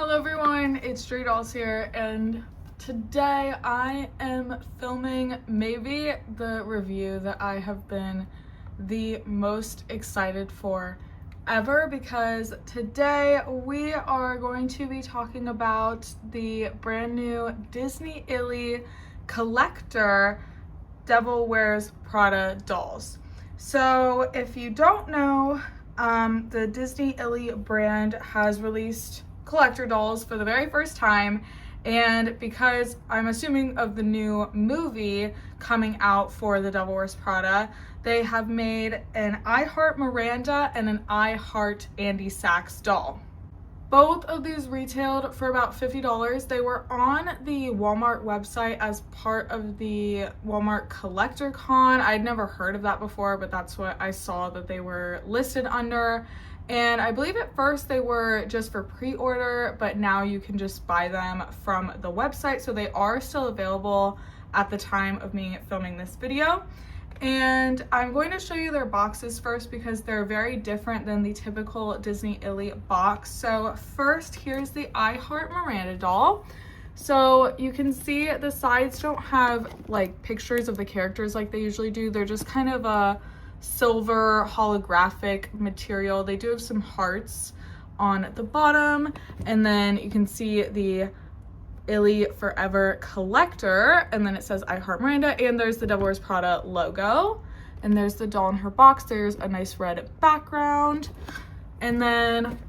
Hello everyone, it's drearydolls here, and today I am filming maybe the review that I have been the most excited for ever, because today we are going to be talking about the brand new Disney Illy collector Devil Wears Prada dolls. So if you don't know, the Disney Illy brand has released collector dolls for the very first time, and because I'm assuming of the new movie coming out for the Devil Wears Prada, they have made an I Heart Miranda and an I Heart Andy Sachs doll. Both of these retailed for about $50. They were on the Walmart website as part of the Walmart Collector Con. I'd never heard of that before, but that's what I saw that they were listed under. And I believe at first they were just for pre-order, but now you can just buy them from the website. So they are still available at the time of me filming this video. And I'm going to show you their boxes first because they're very different than the typical Disney Illy box. So first, here's the I Heart Miranda doll. So you can see the sides don't have like pictures of the characters like they usually do. They're just kind of a silver holographic material. They do have some hearts on the bottom, and then you can see the Illy Forever collector, and then it says I Heart Miranda, and there's the Devil Wears Prada logo, and there's the doll in her box. There's a nice red background, and then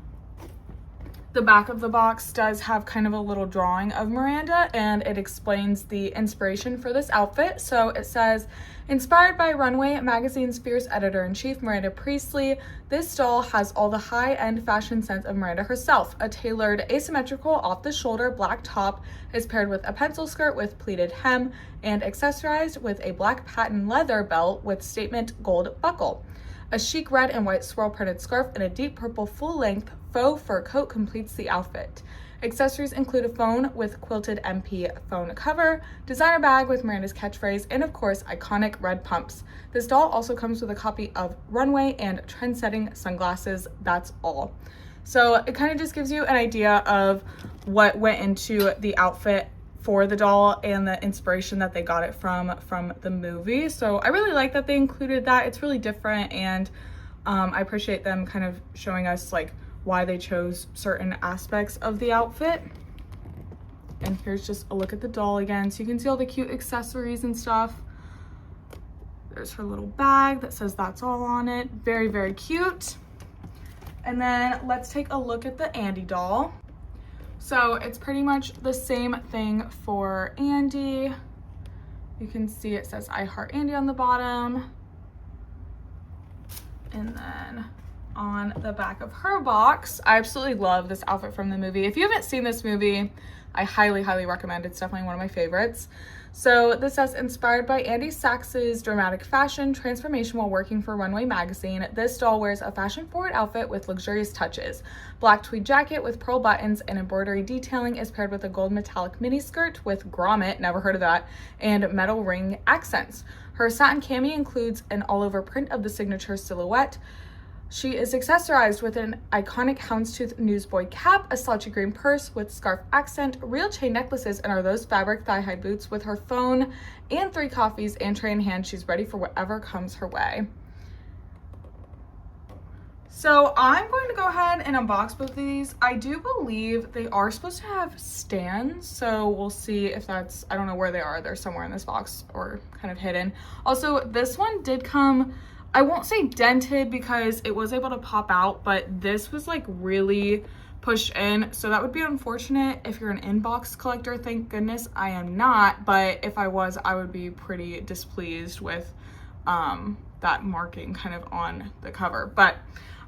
the back of the box does have kind of a little drawing of Miranda, and it explains the inspiration for this outfit. So it says, inspired by Runway magazine's fierce editor-in-chief Miranda Priestley, this doll has all the high-end fashion sense of Miranda herself. A tailored, asymmetrical, off-the-shoulder black top is paired with a pencil skirt with pleated hem and accessorized with a black patent leather belt with statement gold buckle. A chic red and white swirl printed scarf and a deep purple full-length faux fur coat completes the outfit. Accessories include a phone with quilted MP phone cover, designer bag with Miranda's catchphrase, and of course, iconic red pumps. This doll also comes with a copy of Runway and trend-setting sunglasses. That's all. So it kind of just gives you an idea of what went into the outfit for the doll and the inspiration that they got it from the movie. So I really like that they included that. It's really different, and I appreciate them kind of showing us like why they chose certain aspects of the outfit. And here's just a look at the doll again, so you can see all the cute accessories and stuff. There's her little bag that says that's all on it. Very, very cute. And then let's take a look at the Andy doll. So it's pretty much the same thing for Andy. You can see it says I Heart Andy on the bottom. And then on the back of her box, I absolutely love this outfit from the movie. If you haven't seen this movie, I highly, highly recommend it. It's definitely one of my favorites. So this says, inspired by Andy Sachs's dramatic fashion transformation while working for Runway magazine, this doll wears a fashion-forward outfit with luxurious touches. Black tweed jacket with pearl buttons and embroidery detailing is paired with a gold metallic mini skirt with grommet, never heard of that, and metal ring accents. Her satin cami includes an all-over print of the signature silhouette. She is accessorized with an iconic houndstooth newsboy cap, a slouchy green purse with scarf accent, real chain necklaces, and are those fabric thigh-high boots. With her phone and 3 coffees and tray in hand, she's ready for whatever comes her way. So I'm going to go ahead and unbox both of these. I do believe they are supposed to have stands, so we'll see if that's, I don't know where they are. They're somewhere in this box or kind of hidden. Also, this one did come, I won't say dented because it was able to pop out, but this was like really pushed in. So that would be unfortunate if you're an inbox collector. Thank goodness I am not, but if I was, I would be pretty displeased with that marking kind of on the cover. But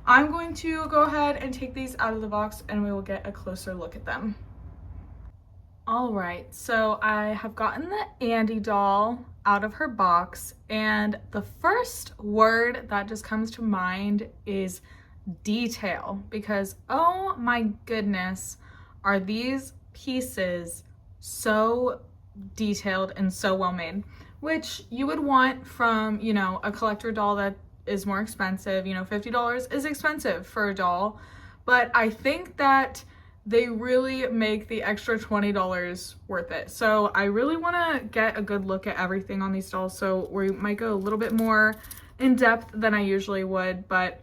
I'm going to go ahead and take these out of the box and we will get a closer look at them. All right, so I have gotten the Andy doll out of her box, and the first word that just comes to mind is detail, because oh my goodness, are these pieces so detailed and so well made, which you would want from, you know, a collector doll that is more expensive. You know, $50 is expensive for a doll, but I think that they really make the extra $20 worth it. So I really want to get a good look at everything on these dolls. So we might go a little bit more in depth than I usually would, but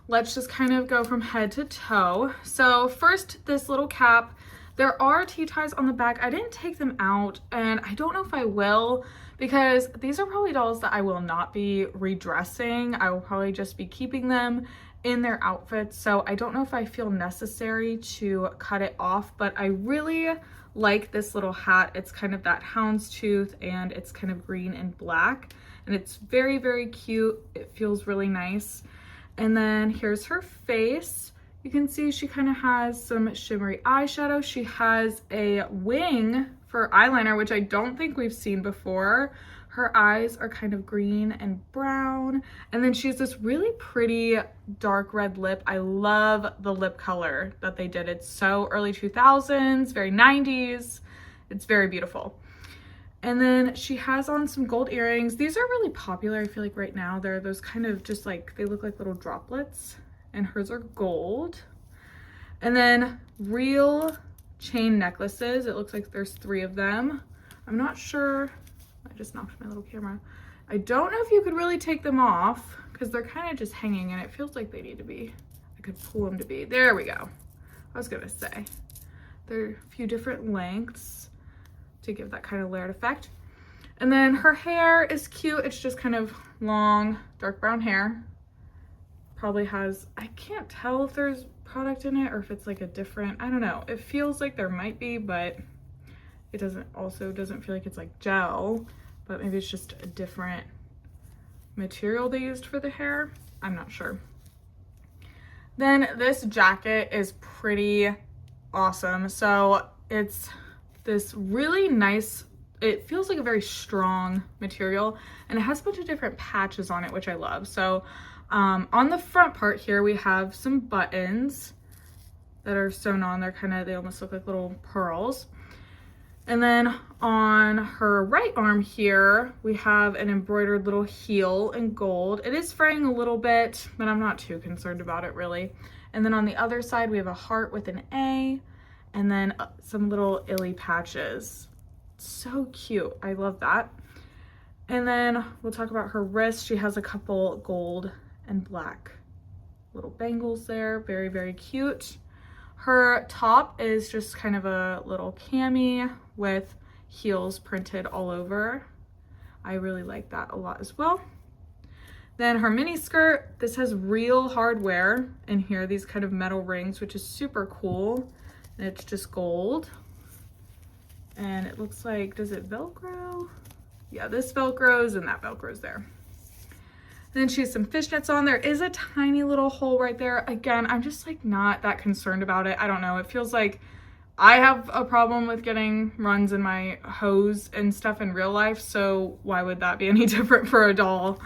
let's just kind of go from head to toe. So first, this little cap. There are tea ties on the back. I didn't take them out, and I don't know if I will, because these are probably dolls that I will not be redressing. I will probably just be keeping them in their outfits. So I don't know if I feel necessary to cut it off, but I really like this little hat. It's kind of that houndstooth, and it's kind of green and black, and it's very, very cute. It feels really nice. And then here's her face. You can see she kind of has some shimmery eyeshadow. She has a wing for eyeliner, which I don't think we've seen before. Her eyes are kind of green and brown. And then she has this really pretty dark red lip. I love the lip color that they did. It's so early 2000s, very 90s. It's very beautiful. And then she has on some gold earrings. These are really popular, I feel like right now. They're those kind of just like, they look like little droplets, and hers are gold. And then real chain necklaces. It looks like there's 3 of them. I'm not sure, I just knocked my little camera. I don't know if you could really take them off because they're kind of just hanging, and it feels like they need to be, I could pull them to be, there we go. I was gonna say, they're a few different lengths to give that kind of layered effect. And then her hair is cute. It's just kind of long, dark brown hair. Probably has, I can't tell if there's product in it or if it's like a different, I don't know. It feels like there might be, but it doesn't feel like it's like gel, but maybe it's just a different material they used for the hair. I'm not sure. Then this jacket is pretty awesome. So it's this really nice, it feels like a very strong material, and it has a bunch of different patches on it, which I love. So on the front part here, we have some buttons that are sewn on. They almost look like little pearls. And then on her right arm here, we have an embroidered little heel in gold. It is fraying a little bit, but I'm not too concerned about it really. And then on the other side, we have a heart with an A, and then some little illy patches. So cute, I love that. And then we'll talk about her wrist. She has a couple gold and black little bangles there, very, very cute. Her top is just kind of a little cami with heels printed all over. I really like that a lot as well. Then her mini skirt, this has real hardware in here, these kind of metal rings, which is super cool. And it's just gold. And it looks like, does it Velcro? Yeah, this Velcros and that Velcro's there. Then she has some fishnets on. There is a tiny little hole right there. Again, I'm just like not that concerned about it. I don't know. It feels like I have a problem with getting runs in my hose and stuff in real life. So why would that be any different for a doll?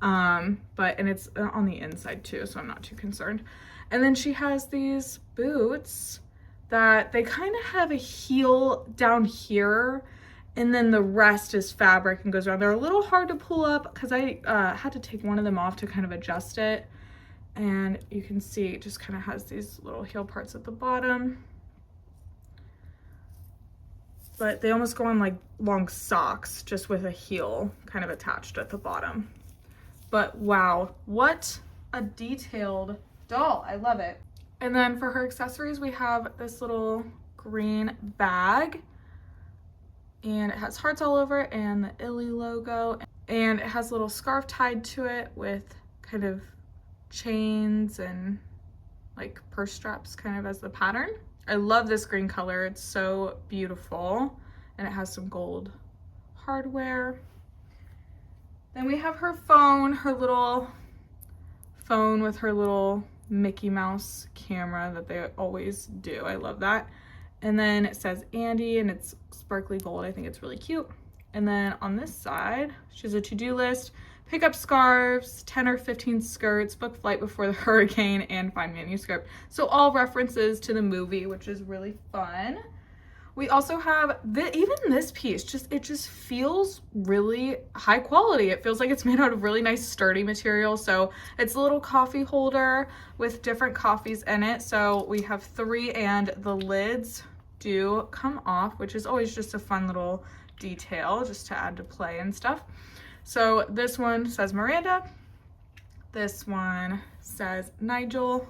And it's on the inside too, so I'm not too concerned. And then she has these boots that they kind of have a heel down here, and then the rest is fabric and goes around. They're a little hard to pull up because I had to take one of them off to kind of adjust it. And you can see it just kind of has these little heel parts at the bottom. But they almost go on like long socks, just with a heel kind of attached at the bottom. But wow, what a detailed doll. I love it. And then for her accessories, we have this little green bag, and it has hearts all over it and the Illy logo, and it has a little scarf tied to it with kind of chains and like purse straps kind of as the pattern. I love this green color. It's so beautiful, and it has some gold hardware. Then we have her phone, her little phone with her little Mickey Mouse camera that they always do. I love that. And then it says Andy, and it's sparkly gold. I think it's really cute. And then on this side, she has a to-do list, pick up scarves, 10 or 15 skirts, book flight before the hurricane, and find manuscript. So all references to the movie, which is really fun. We also have even this piece, it just feels really high quality. It feels like it's made out of really nice sturdy material. So it's a little coffee holder with different coffees in it. So we have 3 and the lids do come off, which is always just a fun little detail just to add to play and stuff. So this one says Miranda, this one says Nigel,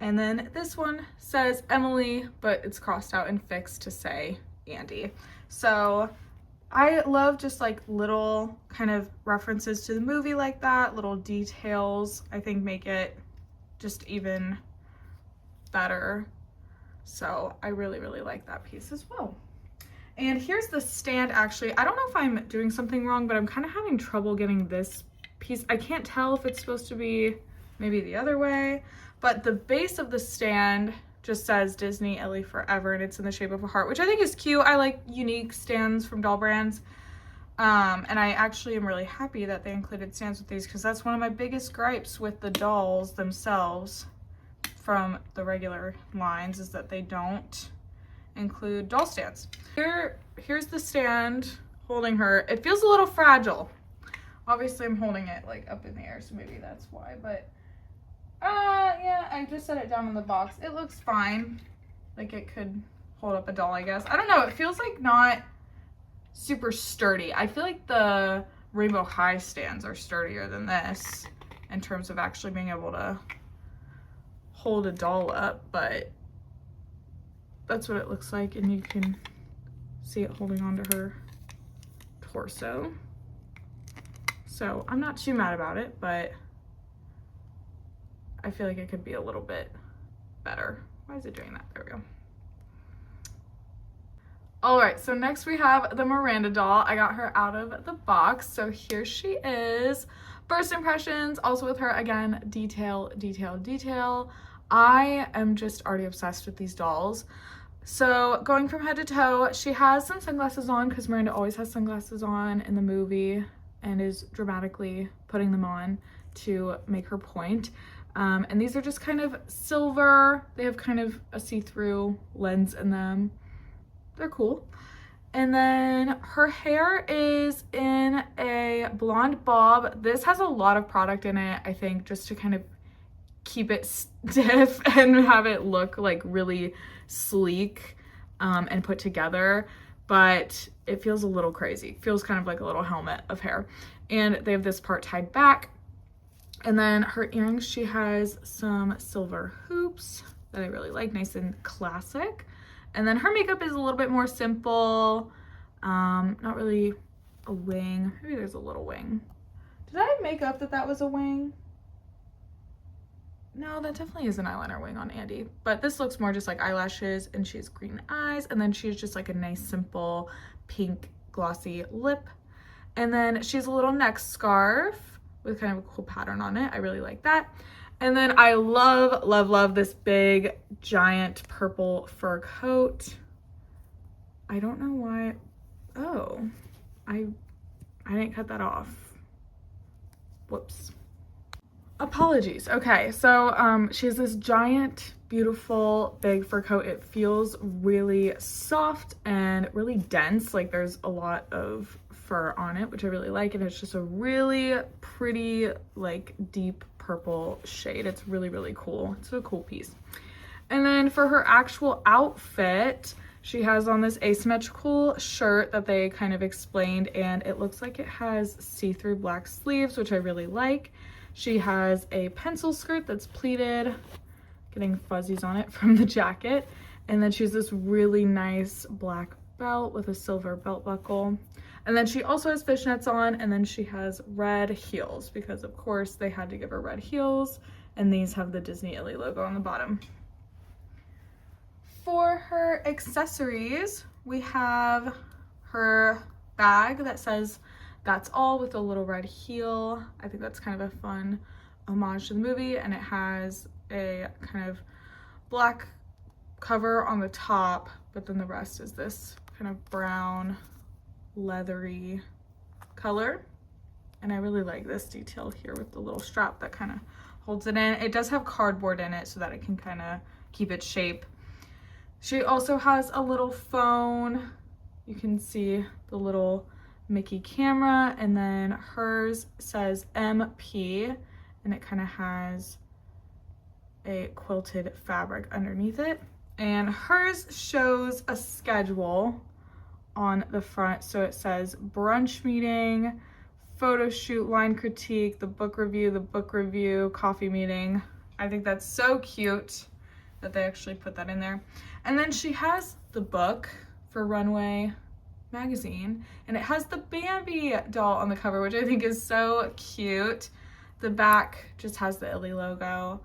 and then this one says Emily, but it's crossed out and fixed to say Andy. So I love just like little kind of references to the movie like that, little details, I think make it just even better. So I really, really like that piece as well. And here's the stand. Actually, I don't know if I'm doing something wrong, but I'm kind of having trouble getting this piece. I can't tell if it's supposed to be maybe the other way, but the base of the stand just says Disney Ellie Forever, and it's in the shape of a heart, which I think is cute. I like unique stands from doll brands. And I actually am really happy that they included stands with these, because that's one of my biggest gripes with the dolls themselves from the regular lines, is that they don't include doll stands. Here's the stand holding her. It feels a little fragile. Obviously I'm holding it like up in the air, so maybe that's why, but yeah, I just set it down in the box. It looks fine. Like it could hold up a doll, I guess. I don't know, it feels like not super sturdy. I feel like the Rainbow High stands are sturdier than this in terms of actually being able to hold a doll up, but that's what it looks like, and you can see it holding onto her torso. So I'm not too mad about it, but I feel like it could be a little bit better. Why is it doing that? There we go. All right, so next we have the Miranda doll. I got her out of the box, so here she is. First impressions, also with her, again, detail, detail, detail. I am just already obsessed with these dolls. So going from head to toe, she has some sunglasses on, because Miranda always has sunglasses on in the movie and is dramatically putting them on to make her point. And these are just kind of silver. They have kind of a see-through lens in them. They're cool. And then her hair is in a blonde bob. This has a lot of product in it, I think, just to kind of keep it stiff and have it look like really sleek and put together, but it feels a little crazy. It feels kind of like a little helmet of hair. And they have this part tied back. And then her earrings, she has some silver hoops that I really like, nice and classic. And then her makeup is a little bit more simple, not really a wing. Maybe there's a little wing. Did I make up that was a wing? No, that definitely is an eyeliner wing on Andy, but this looks more just like eyelashes, and she has green eyes, and then she has just like a nice simple pink glossy lip. And then she has a little neck scarf with kind of a cool pattern on it. I really like that. And then I love, love, love this big giant purple fur coat. I don't know why. Oh, I didn't cut that off. Whoops. Apologies. Okay, so she has this giant, beautiful, big fur coat. It feels really soft and really dense. Like there's a lot of fur on it, which I really like. And it's just a really pretty, like deep purple shade. It's really, really cool. It's a cool piece. And then for her actual outfit, she has on this asymmetrical shirt that they kind of explained, and it looks like it has see-through black sleeves, which I really like. She has a pencil skirt that's pleated, getting fuzzies on it from the jacket. And then she has this really nice black belt with a silver belt buckle. And then she also has fishnets on, and then she has red heels, because of course they had to give her red heels, and these have the Disney Illy logo on the bottom. For her accessories, we have her bag that says "That's All" with a little red heel. I think that's kind of a fun homage to the movie, and it has a kind of black cover on the top, but then the rest is this kind of brown leathery color. And I really like this detail here with the little strap that kind of holds it in. It does have cardboard in it so that it can kind of keep its shape. She also has a little phone. You can see the little Mickey camera, and then hers says MP, and it kind of has a quilted fabric underneath it. And hers shows a schedule on the front. So it says brunch meeting, photo shoot, line critique, the book review, coffee meeting. I think that's so cute that they actually put that in there. And then she has the book for Runway magazine, and it has the Bambi doll on the cover, which I think is so cute. The back just has the Illy logo,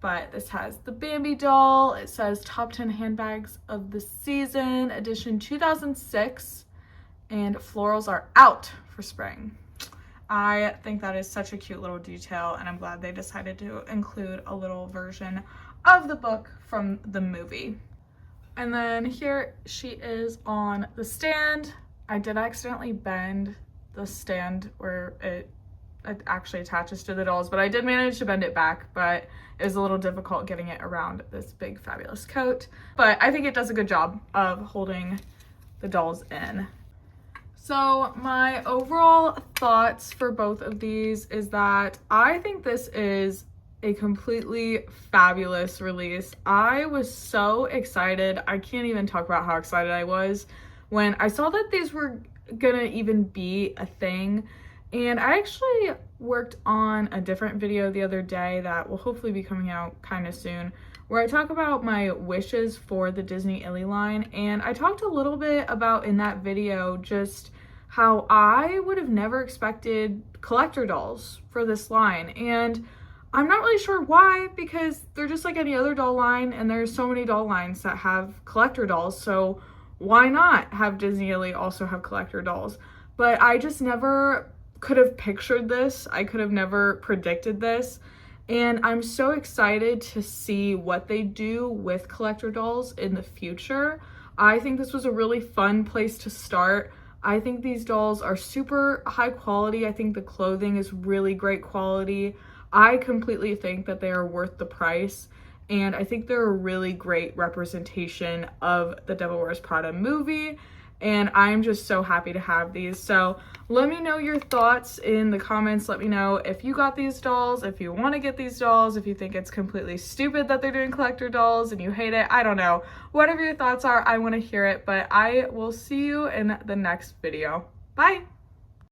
but this has the Bambi doll. It says top 10 handbags of the season, edition 2006, and florals are out for spring. I think that is such a cute little detail, and I'm glad they decided to include a little version of the book from the movie. And then here she is on the stand. I did accidentally bend the stand where it actually attaches to the dolls, but I did manage to bend it back, but it was a little difficult getting it around this big fabulous coat. But I think it does a good job of holding the dolls in. So my overall thoughts for both of these is that I think this is a completely fabulous release. I was so excited. I can't even talk about how excited I was when I saw that these were gonna even be a thing. And I actually worked on a different video the other day that will hopefully be coming out kind of soon, where I talk about my wishes for the Disney Illy line. And I talked a little bit about in that video just how I would have never expected collector dolls for this line. And I'm not really sure why, because they're just like any other doll line, and there's so many doll lines that have collector dolls, so why not have Disney Illy also have collector dolls? But I just never could have pictured this. I could have never predicted this, and I'm so excited to see what they do with collector dolls in the future. I think this was a really fun place to start. I think these dolls are super high quality. I think the clothing is really great quality. I completely think that they are worth the price, and I think they're a really great representation of the Devil Wears Prada movie, and I'm just so happy to have these. So let me know your thoughts in the comments. Let me know if you got these dolls, if you want to get these dolls, if you think it's completely stupid that they're doing collector dolls and you hate it. I don't know. Whatever your thoughts are, I want to hear it, but I will see you in the next video. Bye!